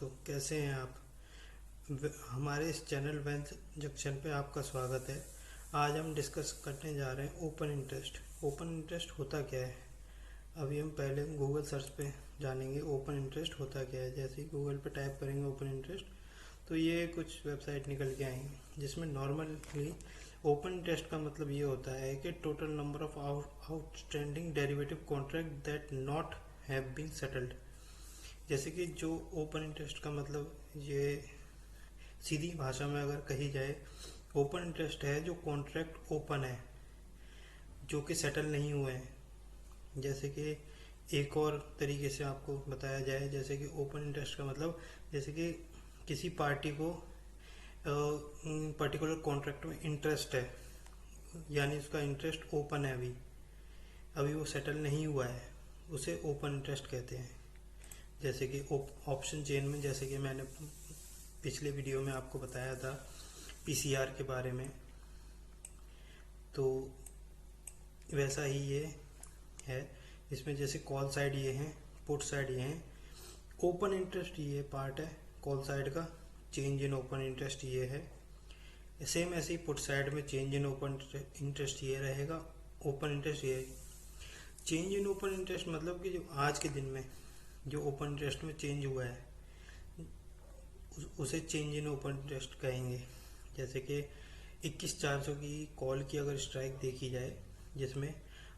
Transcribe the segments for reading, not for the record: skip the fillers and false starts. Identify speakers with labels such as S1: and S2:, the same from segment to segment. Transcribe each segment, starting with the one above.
S1: दोस्तों, कैसे हैं आप। हमारे इस चैनल वेल्थ जंक्शन पे आपका स्वागत है। आज हम डिस्कस करने जा रहे हैं ओपन इंटरेस्ट। ओपन इंटरेस्ट होता क्या है, अभी हम पहले गूगल सर्च पे जानेंगे ओपन इंटरेस्ट होता क्या है। जैसे ही गूगल पे टाइप करेंगे ओपन इंटरेस्ट तो ये कुछ वेबसाइट निकल के आएंगी, जिसमें नॉर्मली ओपन इंटरेस्ट का मतलब ये होता है कि total number of outstanding derivative contract that not have been settled. जैसे कि जो ओपन इंटरेस्ट का मतलब, ये सीधी भाषा में अगर कही जाए, ओपन इंटरेस्ट है जो कॉन्ट्रैक्ट ओपन है, जो कि सेटल नहीं हुए हैं। जैसे कि एक और तरीके से आपको बताया जाए, जैसे कि ओपन इंटरेस्ट का मतलब, जैसे कि किसी पार्टी को पर्टिकुलर कॉन्ट्रैक्ट में इंटरेस्ट है, यानी उसका इंटरेस्ट ओपन है, अभी अभी वो सेटल नहीं हुआ है, उसे ओपन इंटरेस्ट कहते हैं। जैसे कि ऑप्शन चेन में, जैसे कि मैंने पिछले वीडियो में आपको बताया था पीसीआर के बारे में, तो वैसा ही ये है। इसमें जैसे कॉल साइड ये है, पुट साइड ये है, ओपन इंटरेस्ट ये पार्ट है कॉल साइड का, चेंज इन ओपन इंटरेस्ट ये है। सेम ऐसे ही पुट साइड में चेंज इन ओपन इंटरेस्ट ये रहेगा, ओपन इंटरेस्ट ये है। चेंज इन ओपन इंटरेस्ट मतलब कि जो आज के दिन में जो ओपन इंटरेस्ट में चेंज हुआ है उसे चेंज इन ओपन इंटरेस्ट कहेंगे। जैसे कि 21,400 की कॉल की अगर स्ट्राइक देखी जाए, जिसमें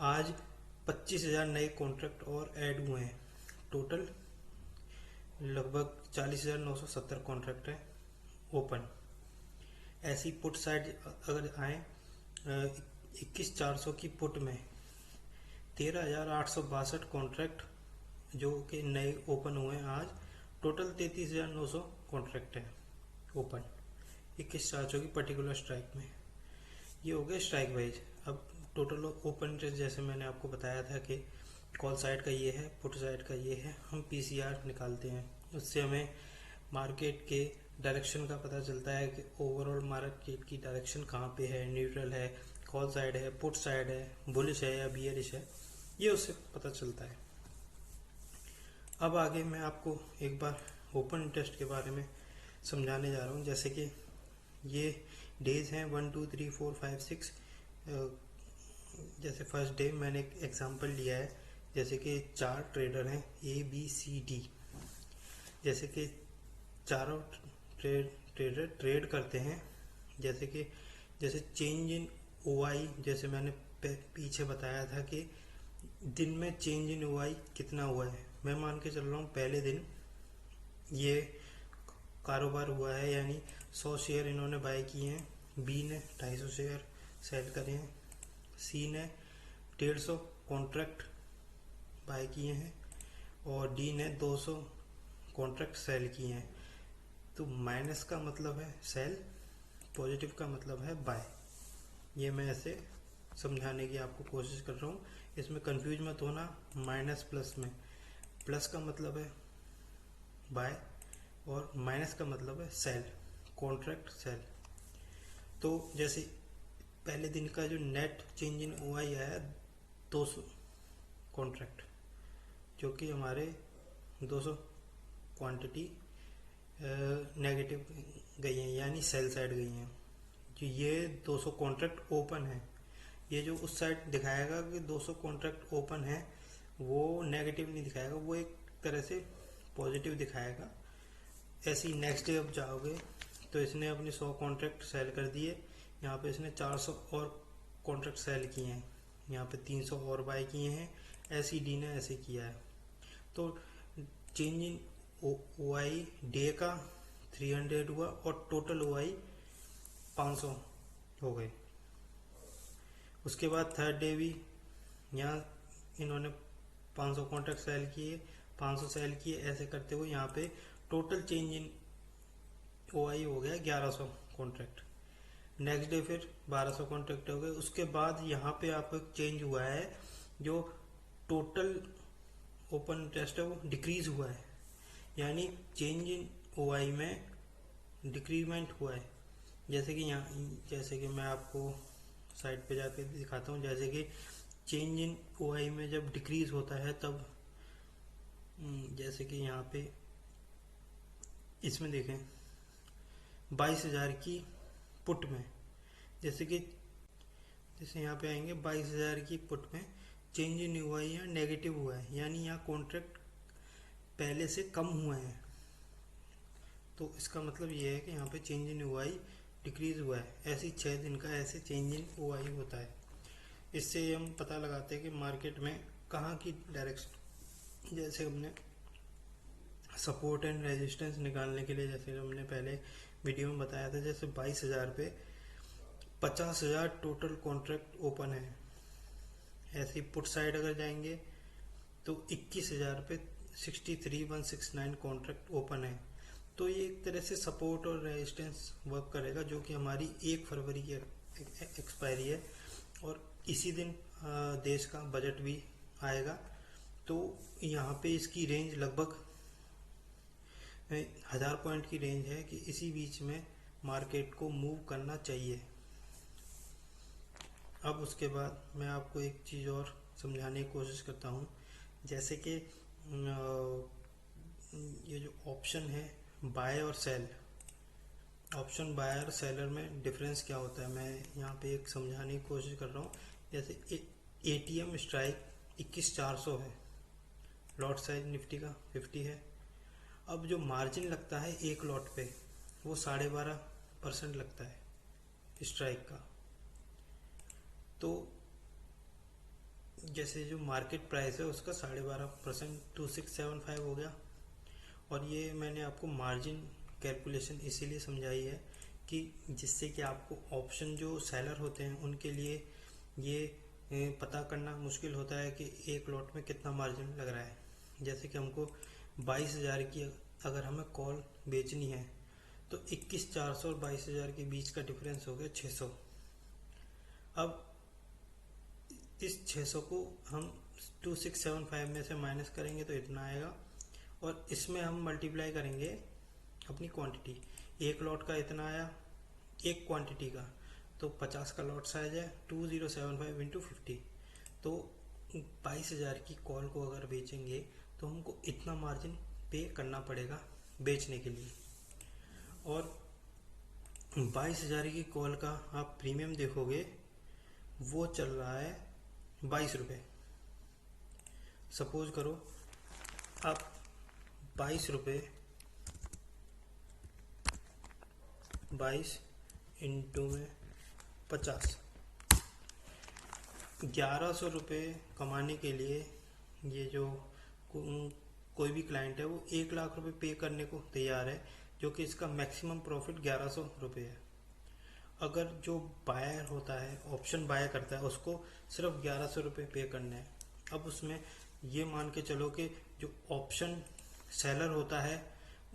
S1: आज 25,000 नए कॉन्ट्रैक्ट और ऐड हुए हैं, टोटल लगभग 40,970 कॉन्ट्रैक्ट है ओपन। ऐसी पुट साइड अगर आए, 21,400 की पुट में 13,862 कॉन्ट्रैक्ट जो कि नए ओपन हुए हैं आज, टोटल 33,900 कॉन्ट्रैक्ट है ओपन 21,400 की पर्टिकुलर स्ट्राइक में। ये हो गया स्ट्राइक वाइज। अब टोटल ओपन इंटरेस्ट जैसे मैंने आपको बताया था कि कॉल साइड का ये है, पुट साइड का ये है, हम पीसीआर निकालते हैं। उससे हमें मार्केट के डायरेक्शन का पता चलता है कि ओवरऑल मार्केट की डायरेक्शन कहाँ पे है, न्यूट्रल है, कॉल साइड है, पुट साइड है, बुलिश है या बियरिश है, ये उससे पता चलता है। अब आगे मैं आपको एक बार ओपन इंटरेस्ट के बारे में समझाने जा रहा हूँ। जैसे कि ये डेज हैं 1 2 3 4 5 6। जैसे फर्स्ट डे मैंने एक एग्जांपल लिया है, जैसे कि 4 ट्रेडर हैं ABCD। जैसे कि चारों ट्रेडर ट्रेड करते हैं। जैसे चेंज इन OI, जैसे मैंने पीछे बताया था कि दिन में चेंज इन OI कितना हुआ है। मैं मान के चल रहा हूँ पहले दिन ये कारोबार हुआ है, यानी 100 शेयर इन्होंने बाय किए हैं, B ने 250 शेयर सेल करे हैं, C ने 150 कॉन्ट्रैक्ट बाय किए हैं और D ने 200 कॉन्ट्रैक्ट सेल किए हैं। तो माइनस का मतलब है सेल, पॉजिटिव का मतलब है बाय। ये मैं ऐसे समझाने की आपको कोशिश कर रहा हूँ, इसमें कंफ्यूज मत होना। माइनस प्लस में, प्लस का मतलब है बाय और माइनस का मतलब है सेल, कॉन्ट्रैक्ट सेल। तो जैसे पहले दिन का जो नेट चेंज इन OI आया 200 कॉन्ट्रैक्ट, जो कि हमारे 200 क्वांटिटी नेगेटिव गई हैं, यानी सेल साइड गई हैं। जो ये 200 कॉन्ट्रैक्ट ओपन है, ये जो उस साइड दिखाएगा कि 200 कॉन्ट्रैक्ट ओपन है, वो नेगेटिव नहीं दिखाएगा, वो एक तरह से पॉजिटिव दिखाएगा। ऐसे ही नेक्स्ट डे अब जाओगे तो इसने अपने 100 कॉन्ट्रैक्ट सेल कर दिए, यहाँ पे इसने 400 और कॉन्ट्रैक्ट सेल किए हैं, यहाँ पे 300 और बाय किए हैं। ऐसी डी ने ऐसे किया है। तो चेंज इन OI डे का 300 हुआ और टोटल OI 500 हो गए। उसके बाद थर्ड डे भी यहाँ इन्होंने 500 कॉन्ट्रैक्ट सेल किए, 500 सेल किए, ऐसे करते हुए यहाँ पे टोटल चेंज इन OI हो गया 1100 कॉन्ट्रैक्ट। नेक्स्ट डे फिर 1200 कॉन्ट्रैक्ट हो गए। उसके बाद यहाँ पे आपको चेंज हुआ है, जो टोटल ओपन इंटरेस्ट है वो डिक्रीज हुआ है, यानी चेंज इन OI में डिक्रीमेंट हुआ है। जैसे कि मैं आपको साइड पे जाके दिखाता हूँ। जैसे कि चेंज इन OI में जब डिक्रीज होता है तब जैसे कि यहाँ पे इसमें देखें 22,000 की पुट में, जैसे यहाँ पे आएंगे 22,000 की पुट में चेंज इन हुआ है या नेगेटिव हुआ है, यानी यहाँ कॉन्ट्रैक्ट पहले से कम हुए हैं, तो इसका मतलब ये है कि यहाँ पे चेंज इन ओआई डिक्रीज हुआ है। ऐसे ही 6 दिन का ऐसे चेंज इन ओआई होता है। इससे हम पता लगाते हैं कि मार्केट में कहाँ की डायरेक्शन, जैसे हमने सपोर्ट एंड रेजिस्टेंस निकालने के लिए, जैसे हमने पहले वीडियो में बताया था, जैसे 22,000 पे 50,000 टोटल कॉन्ट्रैक्ट ओपन है। ऐसे ही पुट साइड अगर जाएंगे तो 21,000 पे 63,169 कॉन्ट्रैक्ट ओपन है। तो ये एक तरह से सपोर्ट और रेजिस्टेंस वर्क करेगा, जो कि हमारी 1 फरवरी की एक्सपायरी है और इसी दिन देश का बजट भी आएगा। तो यहाँ पे इसकी रेंज लगभग 1000 पॉइंट की रेंज है कि इसी बीच में मार्केट को मूव करना चाहिए। अब उसके बाद मैं आपको एक चीज़ और समझाने की कोशिश करता हूँ, जैसे कि ये जो ऑप्शन है बाय और सेल, ऑप्शन बाय और सेलर में डिफरेंस क्या होता है, मैं यहाँ पे एक समझाने की कोशिश कर रहा हूँ। जैसे एटीएम स्ट्राइक 21,400 है, लॉट साइज निफ्टी का 50 है। अब जो मार्जिन लगता है एक लॉट पे वो 12.5% लगता है स्ट्राइक का। तो जैसे जो मार्केट प्राइस है उसका 12.5% 2675 हो गया। और ये मैंने आपको मार्जिन कैलकुलेशन इसीलिए समझाई है कि जिससे कि आपको ऑप्शन जो सेलर होते हैं उनके लिए ये पता करना मुश्किल होता है कि एक लॉट में कितना मार्जिन लग रहा है। जैसे कि हमको 22,000 की अगर हमें कॉल बेचनी है तो 21,400 और 22,000 के बीच का डिफरेंस हो गया 600। अब इस 600 को हम 2675 में से माइनस करेंगे तो इतना आएगा, और इसमें हम मल्टीप्लाई करेंगे अपनी क्वांटिटी। एक लॉट का इतना आया एक क्वांटिटी का, तो 50 का लॉट साइज है 2075 इंटू 50। तो 22,000 की कॉल को अगर बेचेंगे तो हमको इतना मार्जिन पे करना पड़ेगा बेचने के लिए। और 22,000 की कॉल का आप प्रीमियम देखोगे वो चल रहा है 22 रुपये। सपोज करो आप 22 रुपये 22 इंटू में 50, 1100 रुपये कमाने के लिए ये जो कोई भी क्लाइंट है वो 1 लाख रुपए पे करने को तैयार है, जो कि इसका मैक्सिमम प्रॉफिट 1100 रुपये है। अगर जो बायर होता है, ऑप्शन बाय करता है, उसको सिर्फ 1100 रुपये पे करने हैं। अब उसमें ये मान के चलो कि जो ऑप्शन सेलर होता है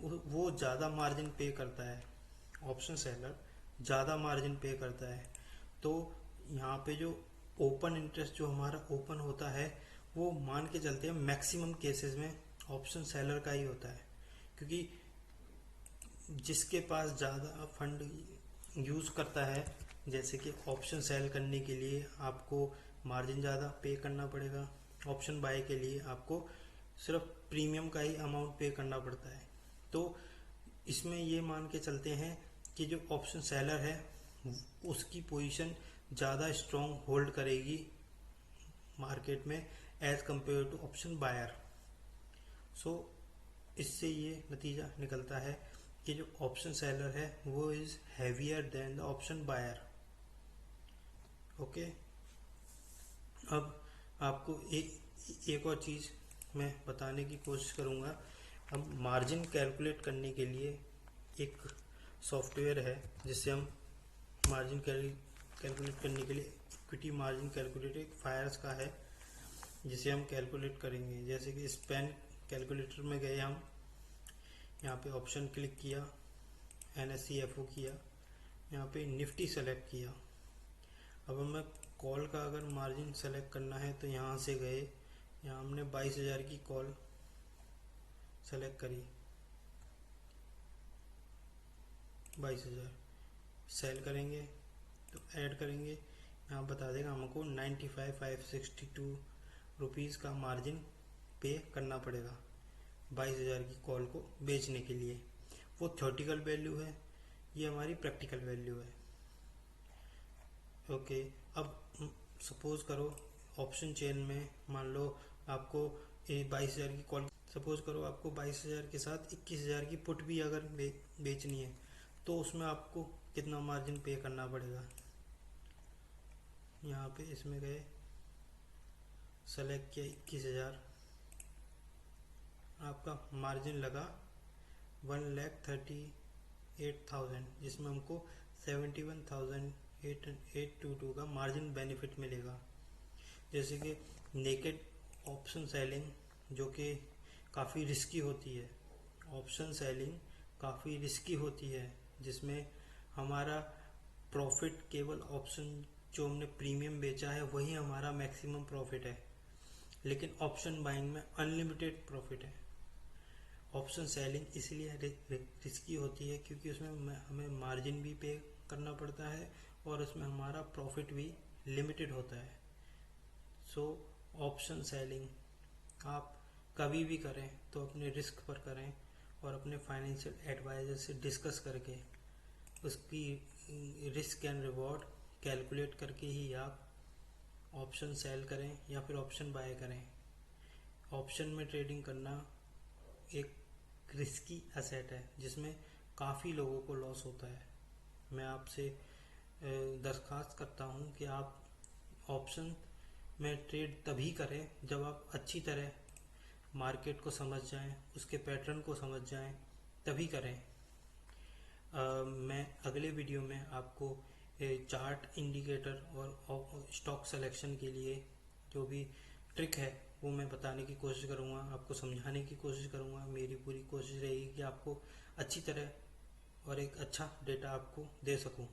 S1: वो ज़्यादा मार्जिन पे करता है, ऑप्शन सेलर ज़्यादा मार्जिन पे करता है। तो यहाँ पे जो ओपन इंटरेस्ट जो हमारा ओपन होता है वो मान के चलते हैं मैक्सिमम केसेस में ऑप्शन सेलर का ही होता है, क्योंकि जिसके पास ज़्यादा फंड यूज़ करता है, जैसे कि ऑप्शन सेल करने के लिए आपको मार्जिन ज़्यादा पे करना पड़ेगा, ऑप्शन बाय के लिए आपको सिर्फ प्रीमियम का ही अमाउंट पे करना पड़ता है। तो इसमें ये मान के चलते हैं कि जो ऑप्शन सेलर है उसकी पोजीशन ज़्यादा स्ट्रॉन्ग होल्ड करेगी मार्केट में as compare to option buyer. So इससे ये नतीजा निकलता है कि जो ऑप्शन सेलर है वो is heavier than the option buyer. Okay, अब आपको एक और चीज़ मैं बताने की कोशिश करूँगा। अब मार्जिन कैलकुलेट करने के लिए एक सॉफ्टवेयर है जिससे हम मार्जिन कैलकुलेट करने के लिए इक्विटी मार्जिन कैलकुलेटर एक फायर्स का है जिसे हम कैलकुलेट करेंगे। जैसे कि स्पैन कैलकुलेटर में गए हम, यहाँ पे ऑप्शन क्लिक किया, NSE/FO किया, यहाँ पे निफ्टी सेलेक्ट किया। अब हमें कॉल का अगर मार्जिन सेलेक्ट करना है तो यहाँ से गए, यहाँ हमने 22,000 की कॉल सेलेक्ट करी, 22,000 सेल करेंगे तो ऐड करेंगे, यहाँ बता देगा हमको 95,562 रुपीज़ का मार्जिन पे करना पड़ेगा 22,000 की कॉल को बेचने के लिए। वो थ्योरेटिकल वैल्यू है, ये हमारी प्रैक्टिकल वैल्यू है। ओके, अब सपोज करो ऑप्शन चेन में मान लो आपको 22,000 की कॉल, सपोज करो आपको 22,000 के साथ 21,000 की पुट भी अगर बेचनी है तो उसमें आपको कितना मार्जिन पे करना पड़ेगा। यहाँ पे इसमें गए, सेलेक्ट किया 21,000, आपका मार्जिन लगा 1,38,000, जिसमें हमको 71,822 का मार्जिन बेनिफिट मिलेगा। जैसे कि नेकेड ऑप्शन सेलिंग जो कि काफ़ी रिस्की होती है, ऑप्शन सेलिंग काफ़ी रिस्की होती है, जिसमें हमारा प्रॉफिट केवल ऑप्शन जो हमने प्रीमियम बेचा है वही हमारा मैक्सिमम प्रॉफिट है, लेकिन ऑप्शन बाइंग में अनलिमिटेड प्रॉफिट है। ऑप्शन सेलिंग इसलिए रिस्की होती है क्योंकि उसमें हमें मार्जिन भी पे करना पड़ता है और उसमें हमारा प्रॉफिट भी लिमिटेड होता है। सो ऑप्शन सेलिंग आप कभी भी करें तो अपने रिस्क पर करें और अपने फाइनेंशियल एडवाइजर से डिस्कस करके उसकी रिस्क एंड रिवॉर्ड कैलकुलेट करके ही आप ऑप्शन सेल करें या फिर ऑप्शन बाय करें। ऑप्शन में ट्रेडिंग करना एक रिस्की एसेट है जिसमें काफ़ी लोगों को लॉस होता है। मैं आपसे दरख्वास्त करता हूं कि आप ऑप्शन में ट्रेड तभी करें जब आप अच्छी तरह मार्केट को समझ जाएं, उसके पैटर्न को समझ जाएं, तभी करें। मैं अगले वीडियो में आपको चार्ट इंडिकेटर और स्टॉक सिलेक्शन के लिए जो भी ट्रिक है वो मैं बताने की कोशिश करूँगा, आपको समझाने की कोशिश करूँगा। मेरी पूरी कोशिश रहेगी कि आपको अच्छी तरह और एक अच्छा डेटा आपको दे सकूँ।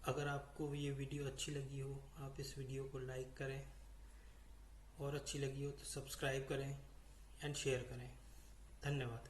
S1: अगर आपको ये वीडियो अच्छी लगी हो, आप इस वीडियो को लाइक करें और अच्छी लगी हो तो सब्सक्राइब करें एंड शेयर करें। धन्यवाद।